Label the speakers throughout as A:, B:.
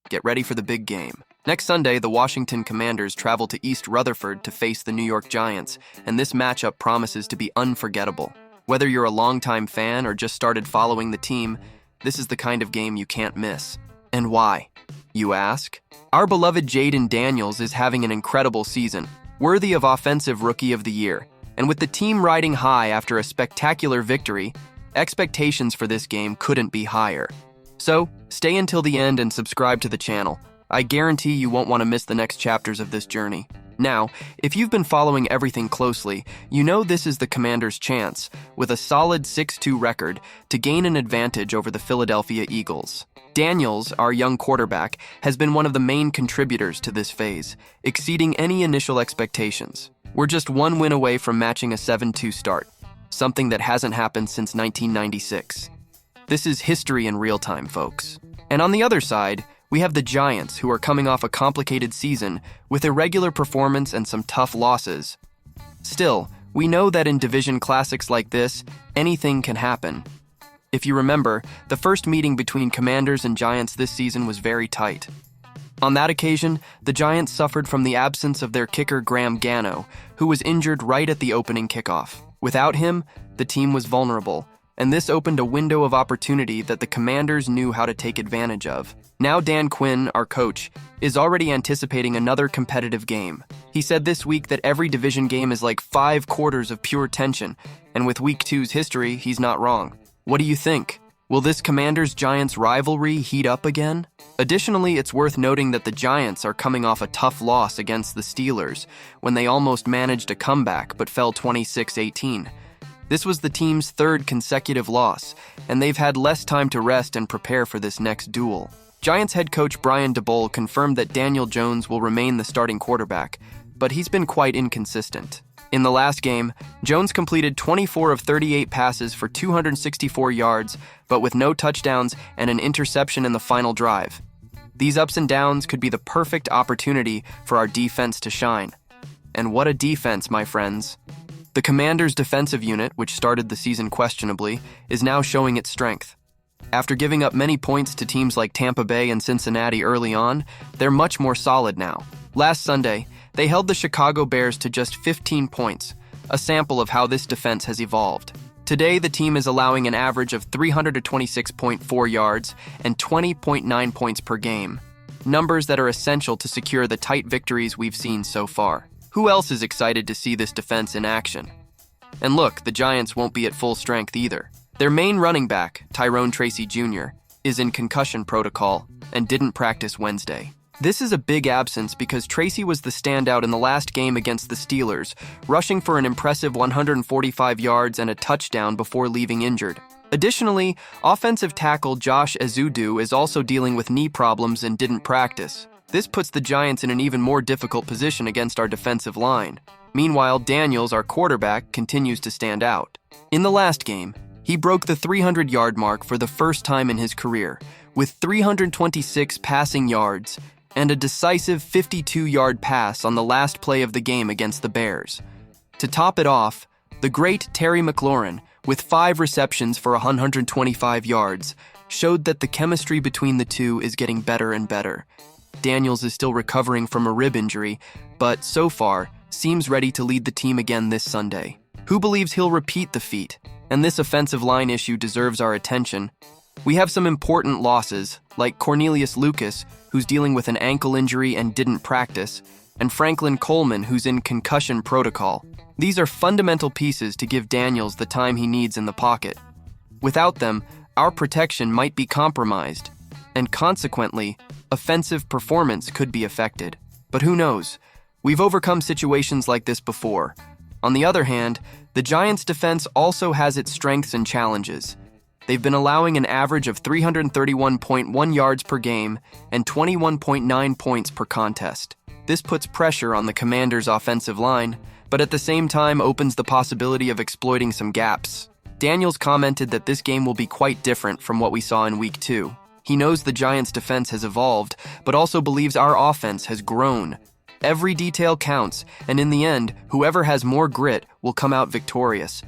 A: Get ready for the big game. Next Sunday, the Washington Commanders travel to East Rutherford to face the New York Giants, and this matchup promises to be unforgettable. Whether you're a longtime fan or just started following the team, this is the kind of game you can't miss. And why, you ask? Our beloved Jaden Daniels is having an incredible season, worthy of Offensive Rookie of the Year. And with the team riding high after a spectacular victory, expectations for this game couldn't be higher. So, stay until the end and subscribe to the channel. I guarantee you won't want to miss the next chapters of this journey. Now, if you've been following everything closely, you know this is the Commanders' chance, with a solid 6-2 record, to gain an advantage over the Philadelphia Eagles. Daniels, our young quarterback, has been one of the main contributors to this phase, exceeding any initial expectations. We're just one win away from matching a 7-2 start, something that hasn't happened since 1996. This is history in real time, folks. And on the other side, we have the Giants, who are coming off a complicated season with irregular performance and some tough losses. Still, we know that in division classics like this, anything can happen. If you remember, the first meeting between Commanders and Giants this season was very tight. On that occasion, the Giants suffered from the absence of their kicker Graham Gano, who was injured right at the opening kickoff. Without him, the team was vulnerable, and this opened a window of opportunity that the Commanders knew how to take advantage of. Now Dan Quinn, our coach, is already anticipating another competitive game. He said this week that every division game is like 5 quarters of pure tension, and with Week 2's history, he's not wrong. What do you think? Will this Commanders-Giants rivalry heat up again? Additionally, it's worth noting that the Giants are coming off a tough loss against the Steelers when they almost managed a comeback but fell 26-18. This was the team's 3rd consecutive loss, and they've had less time to rest and prepare for this next duel. Giants head coach Brian Daboll confirmed that Daniel Jones will remain the starting quarterback, but he's been quite inconsistent. In the last game, Jones completed 24 of 38 passes for 264 yards, but with no touchdowns and an interception in the final drive. These ups and downs could be the perfect opportunity for our defense to shine. And what a defense, my friends. The Commanders' defensive unit, which started the season questionably, is now showing its strength. After giving up many points to teams like Tampa Bay and Cincinnati early on, they're much more solid now. Last Sunday, they held the Chicago Bears to just 15 points, a sample of how this defense has evolved. Today, the team is allowing an average of 326.4 yards and 20.9 points per game, numbers that are essential to secure the tight victories we've seen so far. Who else is excited to see this defense in action? And look, the Giants won't be at full strength either. Their main running back, Tyrone Tracy Jr., is in concussion protocol and didn't practice Wednesday. This is a big absence because Tracy was the standout in the last game against the Steelers, rushing for an impressive 145 yards and a touchdown before leaving injured. Additionally, offensive tackle Josh Ezeudu is also dealing with knee problems and didn't practice. This puts the Giants in an even more difficult position against our defensive line. Meanwhile, Daniels, our quarterback, continues to stand out. In the last game, he broke the 300-yard mark for the first time in his career, with 326 passing yards and a decisive 52-yard pass on the last play of the game against the Bears. To top it off, the great Terry McLaurin, with 5 receptions for 125 yards, showed that the chemistry between the two is getting better and better. Daniels is still recovering from a rib injury, but so far, seems ready to lead the team again this Sunday. Who believes he'll repeat the feat? And this offensive line issue deserves our attention. We have some important losses, like Cornelius Lucas, who's dealing with an ankle injury and didn't practice, and Franklin Coleman, who's in concussion protocol. These are fundamental pieces to give Daniels the time he needs in the pocket. Without them, our protection might be compromised, and consequently, offensive performance could be affected. But who knows? We've overcome situations like this before. On the other hand, the Giants' defense also has its strengths and challenges. They've been allowing an average of 331.1 yards per game and 21.9 points per contest. This puts pressure on the Commanders' offensive line, but at the same time opens the possibility of exploiting some gaps. Daniels commented that this game will be quite different from what we saw in Week 2. He knows the Giants' defense has evolved, but also believes our offense has grown. Every detail counts, and in the end, whoever has more grit will come out victorious.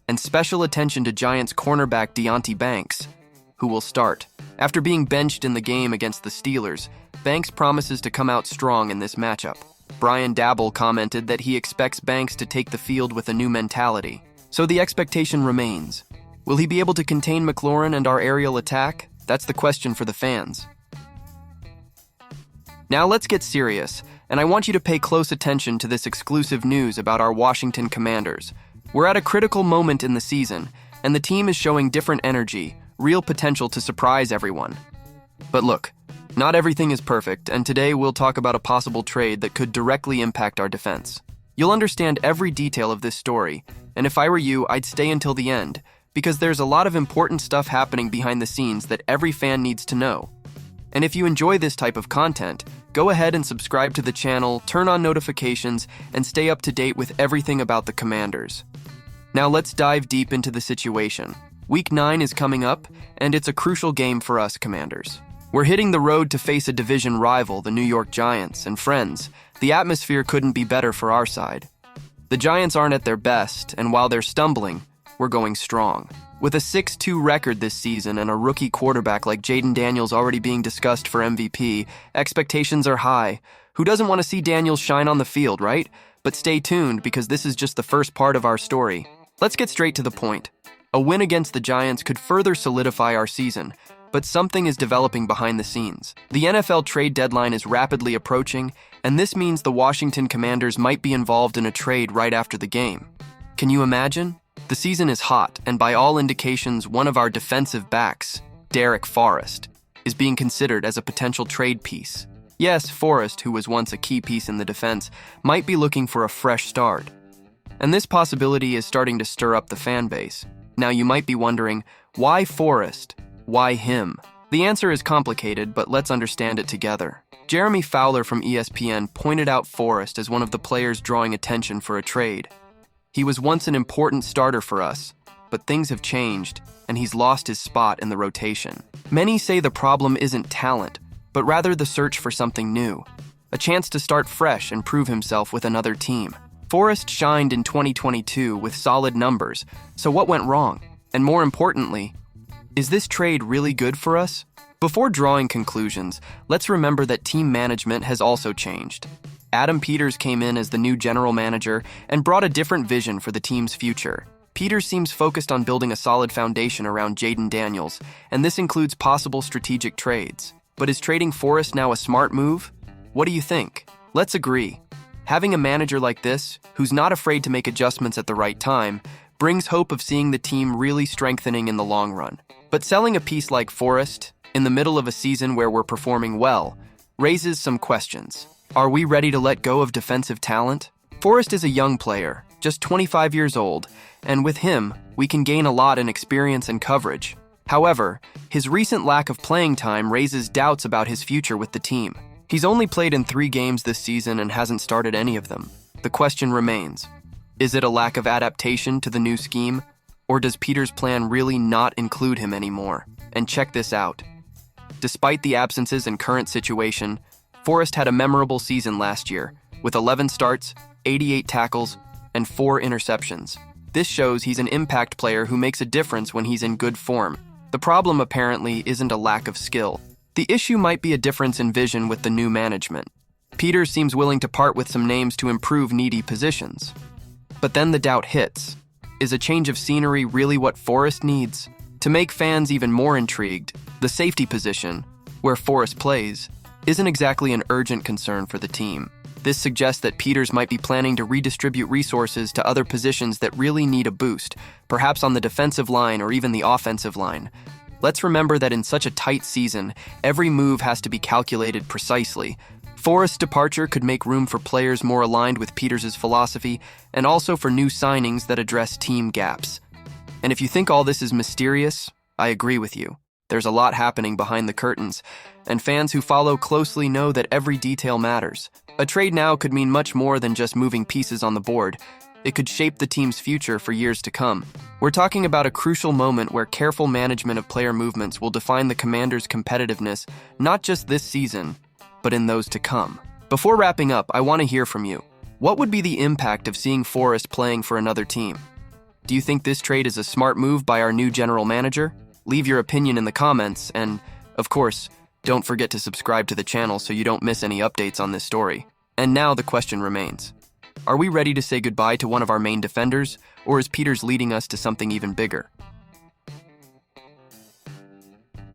A: And special attention to Giants cornerback Deonte Banks, who will start. After being benched in the game against the Steelers, Banks promises to come out strong in this matchup. Brian Dabble commented that he expects Banks to take the field with a new mentality. So the expectation remains. Will he be able to contain McLaurin and our aerial attack? That's the question for the fans. Now let's get serious, and I want you to pay close attention to this exclusive news about our Washington Commanders. We're at a critical moment in the season, and the team is showing different energy, real potential to surprise everyone. But look, not everything is perfect, and today we'll talk about a possible trade that could directly impact our defense. You'll understand every detail of this story, and if I were you, I'd stay until the end, because there's a lot of important stuff happening behind the scenes that every fan needs to know. And if you enjoy this type of content, go ahead and subscribe to the channel, turn on notifications, and stay up to date with everything about the Commanders. Now let's dive deep into the situation. Week 9 is coming up, and it's a crucial game for us Commanders. We're hitting the road to face a division rival, the New York Giants, and friends, the atmosphere couldn't be better for our side. The Giants aren't at their best, and while they're stumbling, we're going strong. With a 6-2 record this season and a rookie quarterback like Jaden Daniels already being discussed for MVP, expectations are high. Who doesn't want to see Daniels shine on the field, right? But stay tuned because this is just the first part of our story. Let's get straight to the point. A win against the Giants could further solidify our season, but something is developing behind the scenes. The NFL trade deadline is rapidly approaching, and this means the Washington Commanders might be involved in a trade right after the game. Can you imagine? The season is hot, and by all indications, one of our defensive backs, Derek Forrest, is being considered as a potential trade piece. Yes, Forrest, who was once a key piece in the defense, might be looking for a fresh start. And this possibility is starting to stir up the fan base. Now you might be wondering, why Forrest? Why him? The answer is complicated, but let's understand it together. Jeremy Fowler from ESPN pointed out Forrest as one of the players drawing attention for a trade. He was once an important starter for us, but things have changed, and he's lost his spot in the rotation. Many say the problem isn't talent, but rather the search for something new, a chance to start fresh and prove himself with another team. Forrest shined in 2022 with solid numbers, so what went wrong? And more importantly, is this trade really good for us? Before drawing conclusions, let's remember that team management has also changed. Adam Peters came in as the new general manager and brought a different vision for the team's future. Peters seems focused on building a solid foundation around Jaden Daniels, and this includes possible strategic trades. But is trading Forrest now a smart move? What do you think? Let's agree. Having a manager like this, who's not afraid to make adjustments at the right time, brings hope of seeing the team really strengthening in the long run. But selling a piece like Forrest, in the middle of a season where we're performing well, raises some questions. Are we ready to let go of defensive talent? Forrest is a young player, just 25 years old, and with him, we can gain a lot in experience and coverage. However, his recent lack of playing time raises doubts about his future with the team. He's only played in 3 games this season and hasn't started any of them. The question remains, is it a lack of adaptation to the new scheme, or does Peters' plan really not include him anymore? And check this out. Despite the absences and current situation, Forrest had a memorable season last year, with 11 starts, 88 tackles, and 4 interceptions. This shows he's an impact player who makes a difference when he's in good form. The problem apparently isn't a lack of skill. The issue might be a difference in vision with the new management. Peters seems willing to part with some names to improve needy positions. But then the doubt hits. Is a change of scenery really what Forrest needs? To make fans even more intrigued, the safety position, where Forrest plays, isn't exactly an urgent concern for the team. This suggests that Peters might be planning to redistribute resources to other positions that really need a boost, perhaps on the defensive line or even the offensive line. Let's remember that in such a tight season, every move has to be calculated precisely. Forrest's departure could make room for players more aligned with Peters' philosophy and also for new signings that address team gaps. And if you think all this is mysterious, I agree with you. There's a lot happening behind the curtains, and fans who follow closely know that every detail matters. A trade now could mean much more than just moving pieces on the board. It could shape the team's future for years to come. We're talking about a crucial moment where careful management of player movements will define the Commanders' competitiveness, not just this season, but in those to come. Before wrapping up, I want to hear from you. What would be the impact of seeing Forrest playing for another team? Do you think this trade is a smart move by our new general manager? Leave your opinion in the comments, and, of course, Don't forget to subscribe to the channel so you don't miss any updates on this story. And now the question remains. Are we ready to say goodbye to one of our main defenders, or is Peters leading us to something even bigger?